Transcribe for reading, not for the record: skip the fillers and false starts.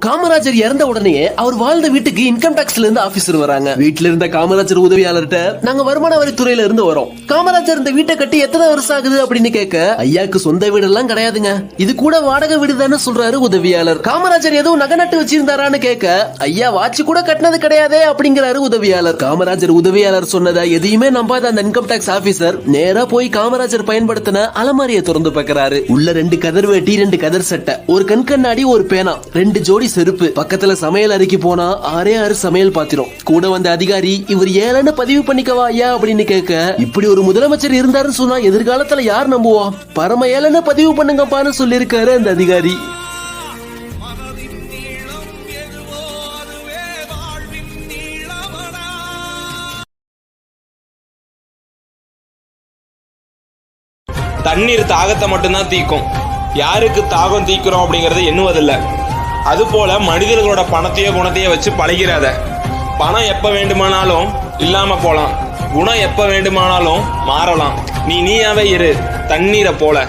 காமராஜர் இறந்த உடனே அவர் வாழ்ந்த வீட்டுக்கு இன்கம் டாக்ஸ்ல இருந்து ஆபீசர் வராங்க. வீட்டுல இருந்த காமராஜர் உதவியாளர்கிட்ட நாங்க வருமான வரித்துறையில இருந்து வரோம். காமராஜர் இந்த வீட்டை கட்டி எத்தனை வருஷம் ஆகுது அப்படின்னு கேட்க, ஐயாக்கு சொந்த வீடு எல்லாம் கிடையாதுங்க, இது கூட வாடகை வீடுதான்னு சொல்றாரு உதவியாளர். காமராஜர் எதுவும் நகை நட்டு வச்சிருந்தாரான்னு கேட்க, ஐயா வாட்சி கூட கட்டினது கிடையாதே அப்படிங்கிறாரு உதவியாளர். காமராஜர் உதவியாளர் சொன்னதை எதையுமே நம்பாத அந்த இன்கம் டாக்ஸ் ஆபீசர் நேரா போய் காமராஜர் பயன்படுத்தின அலமாரியை திறந்து பார்க்கறாரு. உள்ள 2 கதர் வேட்டி, 2 கதர் சட்டை, ஒரு கண்ணாடி, ஒரு பேனா, 2 ஜோடி செருப்பு. பக்கத்துல சமையல் அறைக்கு போனா 6 சமையல் பாத்திரம். கூட வந்த அதிகாரி, இவர் ஏழன்னு பதிவு பண்ணிக்கவா ஐயா அப்படின்னு கேட்க, இப்படி ஒரு முதலமைச்சர் இருந்தாருன்னு சொன்னா எதிர்காலத்துல யார் நம்புவா, பரம ஏழன்னு பதிவு பண்ணுங்கப்பான்னு சொல்லிருக்காரு அந்த அதிகாரி. தண்ணீர் தாகத்தை மட்டும்தான் தீக்கும், யாருக்கு தாகம் தீக்கிறோம் அப்படிங்கறத எண்ணுவதில்லை. அது போல மனிதர்களோட பணத்தையோ குணத்தையோ வச்சு பழகிறாத. பணம் எப்ப வேண்டுமானாலும் இல்லாம போலாம், குணம் எப்ப வேண்டுமானாலும் மாறலாம். நீயாவே இரு, தண்ணீரை போல.